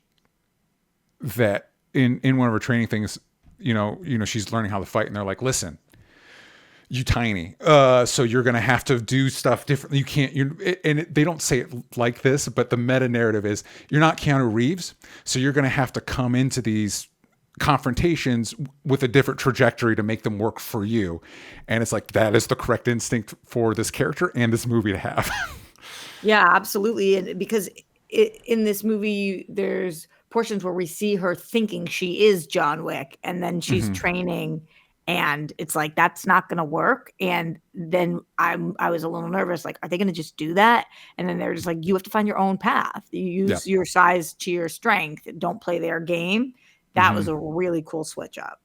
that in one of her training things, she's learning how to fight, and they're like, listen, you tiny, so you're gonna have to do stuff differently. You can't. They don't say it like this, but the meta narrative is you're not Keanu Reeves, so you're gonna have to come into these confrontations with a different trajectory to make them work for you. And it's like, that is the correct instinct for this character and this movie to have. Yeah, absolutely. And because in this movie, there's portions where we see her thinking she is John Wick, and then she's training. And it's like, that's not going to work. And then I was a little nervous, like, are they going to just do that? And then they're just like, you have to find your own path. You use your size to your strength. Don't play their game. That was a really cool switch up.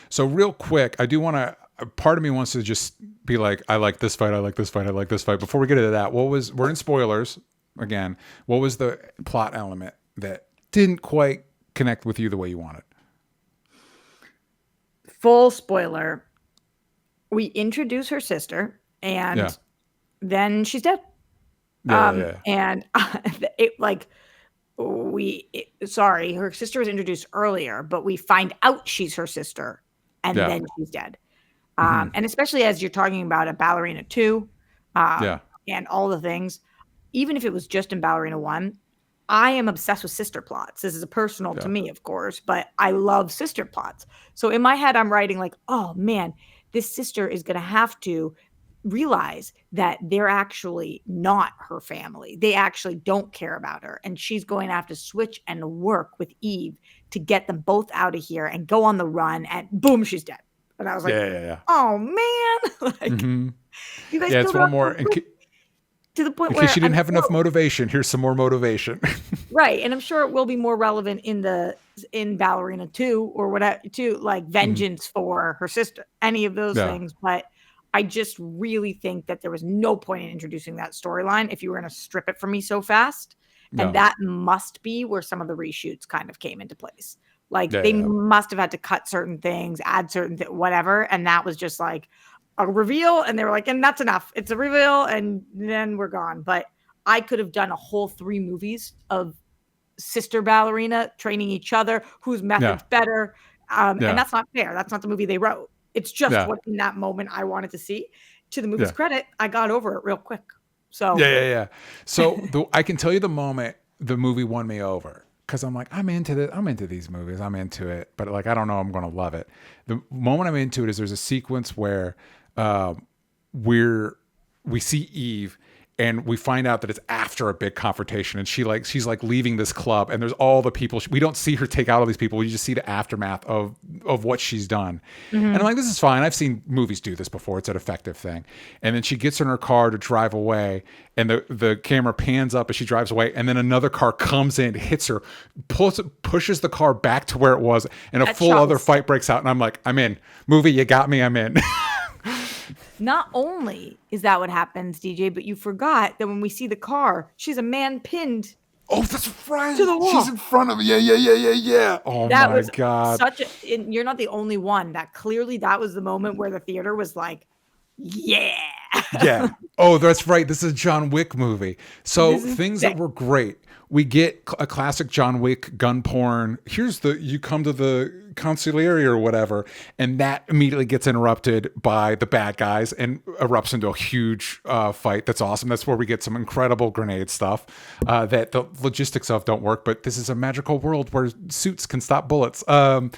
So real quick, I do want to, part of me wants to just be like, I like this fight. I like this fight. I like this fight. Before we get into that, we're in spoilers again. What was the plot element that didn't quite connect with you the way you wanted? Full spoiler. We introduce her sister, and then she's dead. And her sister was introduced earlier, but we find out she's her sister, and then she's dead. And especially as you're talking about a Ballerina 2, and all the things, even if it was just in Ballerina 1, I am obsessed with sister plots. This is a personal to me, of course, but I love sister plots. So in my head, I'm writing like, oh man, this sister is going to have to realize that they're actually not her family. They actually don't care about her. And she's going to have to switch and work with Eve to get them both out of here and go on the run, and boom, she's dead. And I was like, oh man. Like, you guys it's one more. To the point in where case you didn't have enough motivation, here's some more motivation. Right. And I'm sure it will be more relevant in the in Ballerina 2 or whatever, too, like vengeance for her sister, any of those Yeah. things. But I just really think that there was no point in introducing that storyline if you were going to strip it from me so fast. And Yeah. that must be where some of the reshoots kind of came into place. Like Yeah. they Yeah. must have had to cut certain things, add certain whatever. And that was just like a reveal. And they were like, and that's enough. It's a reveal. And then we're gone. But I could have done a whole 3 movies of sister ballerina training each other, whose Yeah. method's better. And Yeah. that's not fair. That's not the movie they wrote. It's just Yeah. what in that moment I wanted to see. To the movie's Yeah. credit, I got over it real quick. Yeah, So yeah, yeah. So I can tell you the moment the movie won me over because I'm like, I'm into this. I'm into these movies. I'm into it, but like, I don't know, I'm going to love it. The moment I'm into it is there's a sequence where we see Eve and we find out that it's after a big confrontation and she's like leaving this club and there's all the people. We don't see her take out all these people. We just see the aftermath of what she's done. And I'm like, this is fine. I've seen movies do this before. It's an effective thing. And then she gets in her car to drive away and the camera pans up as she drives away and then another car comes in, hits her, pushes the car back to where it was and a that full shot other was fight breaks out. And I'm like, I'm in. Movie, you got me. I'm in. not only is that what happens, DJ, but you forgot that when we see the car, she's a man pinned Oh, that's right. to the wall. She's in front of me. Yeah. Oh That my was God. you're not the only one that clearly that was the moment where the theater was like, yeah. Yeah. Oh, that's right. This is a John Wick movie. So This is things sick. that were great. We get a classic John Wick gun porn. You come to the consigliere or whatever, and that immediately gets interrupted by the bad guys and erupts into a huge fight. That's awesome. That's where we get some incredible grenade stuff that the logistics of don't work, but this is a magical world where suits can stop bullets. The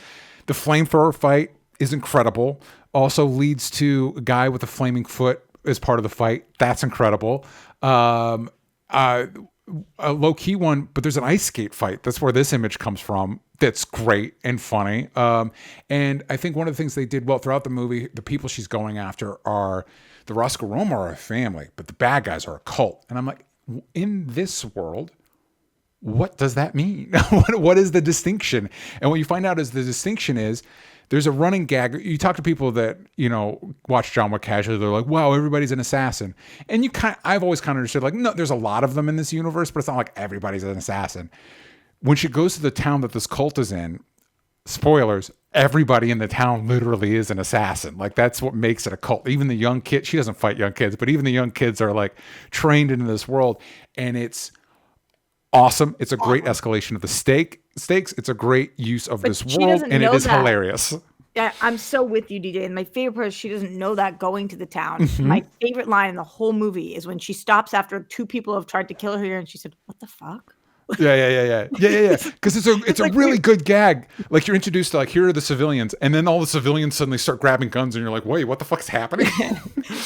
flamethrower fight is incredible. Also leads to a guy with a flaming foot as part of the fight. That's incredible. A low key one, but there's an ice skate fight. That's where this image comes from. That's great and funny. And I think one of the things they did well throughout the movie, the people she's going after are the Roscoe Roma are a family, but the bad guys are a cult. And I'm like, in this world, what does that mean? What is the distinction? And what you find out is the distinction is there's a running gag. You talk to people that, watch John Wick casually. They're like, wow, everybody's an assassin. And I've always kind of understood like, no, there's a lot of them in this universe, but it's not like everybody's an assassin. When she goes to the town that this cult is in, spoilers, everybody in the town literally is an assassin. Like that's what makes it a cult. Even the young kid, she doesn't fight young kids, but even the young kids are like trained into this world. And it's awesome. It's a great escalation of the stakes. It's a great use of this world, and it is hilarious. Yeah, I'm so with you, DJ. And my favorite part is she doesn't know that going to the town. Mm-hmm. My favorite line in the whole movie is when she stops after 2 people have tried to kill her and she said, "What the fuck?" Yeah. Because it's a really good gag. Like you're introduced to like, here are the civilians, and then all the civilians suddenly start grabbing guns, and you're like, wait, what the fuck's happening?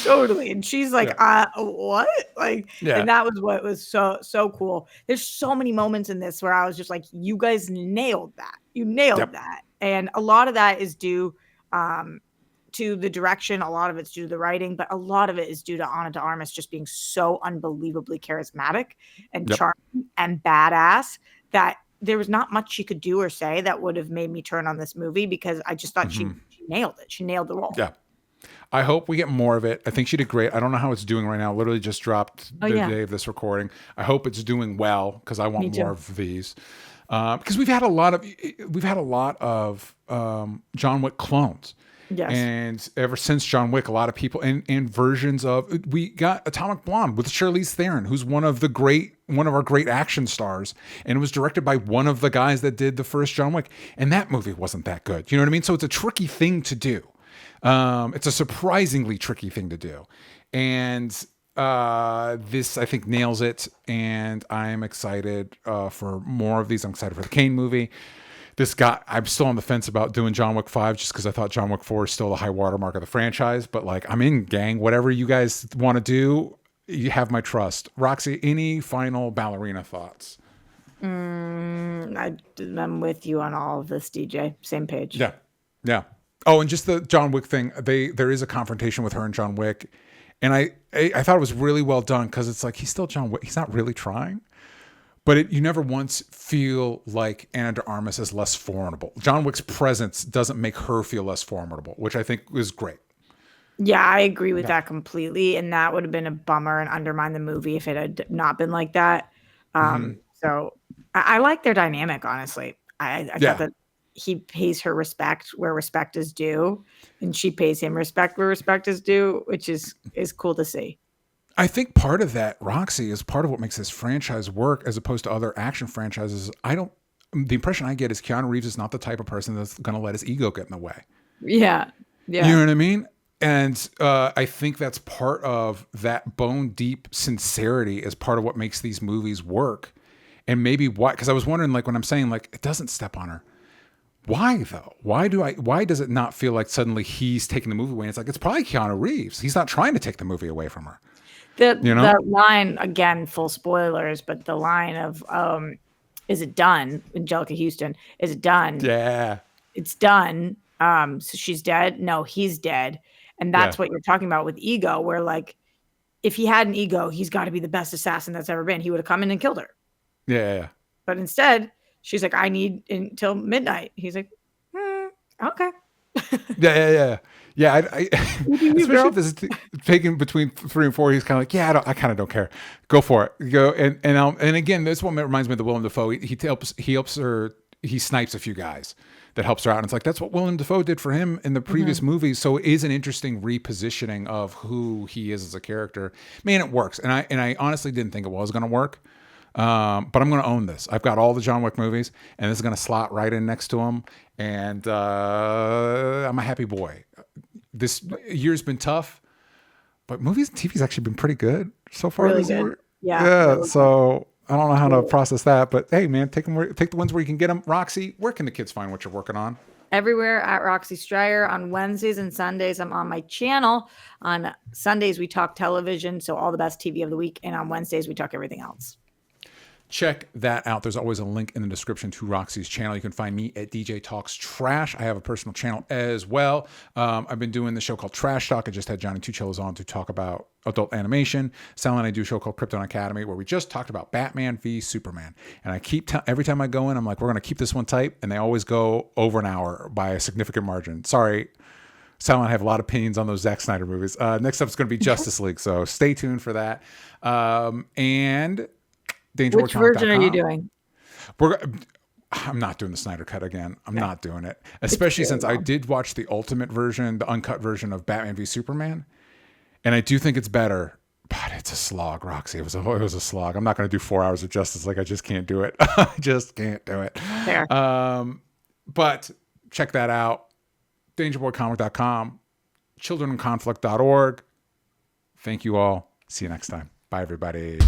Totally. And she's like, what? Like, and that was what was so cool. There's so many moments in this where I was just like, you guys nailed that. You nailed that. And a lot of that is due to the direction. A lot of it's due to the writing, but a lot of it is due to Ana de Armas just being so unbelievably charismatic and charming and badass that there was not much she could do or say that would have made me turn on this movie because I just thought she nailed it. She nailed the role. Yeah. I hope we get more of it. I think she did great. I don't know how it's doing right now. It literally just dropped the day of this recording. I hope it's doing well because I want more of these. Because we've had a lot of John Wick clones. Yes. And ever since John Wick, a lot of people and versions of we got Atomic Blonde with Charlize Theron, who's one of our great action stars, and it was directed by one of the guys that did the first John Wick, and that movie wasn't that good. You know what I mean? So it's a tricky thing to do. It's a surprisingly tricky thing to do, and this I think nails it. And I'm excited for more of these. I'm excited for the Kane movie. I'm still on the fence about doing John Wick 5 just because I thought John Wick 4 is still the high watermark of the franchise. But like, I'm in, gang. Whatever you guys want to do, you have my trust. Roxy, any final Ballerina thoughts? I'm with you on all of this, DJ. Same page. Yeah. Oh, and just the John Wick thing. There is a confrontation with her and John Wick. And I thought it was really well done because it's like, he's still John Wick. He's not really trying. but you never once feel like Ana de Armas is less formidable. John Wick's presence doesn't make her feel less formidable, which I think is great. Yeah, I agree with that completely, and that would have been a bummer and undermine the movie if it had not been like that. So I like their dynamic, honestly. I thought that he pays her respect where respect is due, and she pays him respect where respect is due, which is cool to see. I think part of that, Roxy, is part of what makes this franchise work as opposed to other action franchises. The impression I get is Keanu Reeves is not the type of person that's going to let his ego get in the way. Yeah. Yeah. You know what I mean? And I think that's part of that bone deep sincerity is part of what makes these movies work. And maybe why, because I was wondering, like, when I'm saying, like, it doesn't step on her. Why though? Why does it not feel like suddenly he's taking the movie away? And it's like, it's probably Keanu Reeves. He's not trying to take the movie away from her. The line, again, full spoilers, but the line of, is it done? Angelica Houston, is it done? Yeah. It's done. So she's dead. No, he's dead. And that's what you're talking about with ego, where like, if he had an ego, he's got to be the best assassin that's ever been. He would have come in and killed her. Yeah. But instead, she's like, I need until midnight. He's like, okay. Yeah. I especially if this is taken between 3 and 4, he's kind of like, yeah, I kind of don't care. Go for it. Go and again, this one reminds me of the Willem Dafoe. He helps her. He snipes a few guys that helps her out, and it's like that's what Willem Dafoe did for him in the previous movies. So it is an interesting repositioning of who he is as a character. Man, it works, and I honestly didn't think it was going to work. But I'm going to own this. I've got all the John Wick movies, and this is going to slot right in next to them. And I'm a happy boy. This year's been tough, but movies and TV's actually been pretty good so far Really this good. year. Yeah. Really so I don't know how to process that, but hey, man, take the ones where you can get them. Roxy, where can the kids find what you're working on? Everywhere at Roxy Stryer. On Wednesdays and Sundays, I'm on my channel. On Sundays, we talk television, so all the best TV of the week. And on Wednesdays, we talk everything else. Check that out. There's always a link in the description to Roxy's channel. You can find me at DJ Talks Trash. I have a personal channel as well. I've been doing the show called Trash Talk. I just had Johnny Two Cellos on to talk about adult animation. Sal and I do a show called Krypton Academy where we just talked about Batman v Superman. And I keep every time I go in, I'm like, we're going to keep this one tight. And they always go over an hour by a significant margin. Sorry, Sal and I have a lot of opinions on those Zack Snyder movies. Next up is going to be Justice League. So stay tuned for that. And Which version are you doing? I'm not doing the Snyder Cut again. I'm not doing it. Especially since I did watch the ultimate version, the uncut version of Batman v Superman. And I do think it's better, but it's a slog, Roxy. It was a slog. I'm not going to do 4 hours of Justice League. I just can't do it. I just can't do it. Fair. But check that out. DangerBoyComic.com, childrenandconflict.org. Thank you all. See you next time. Bye, everybody.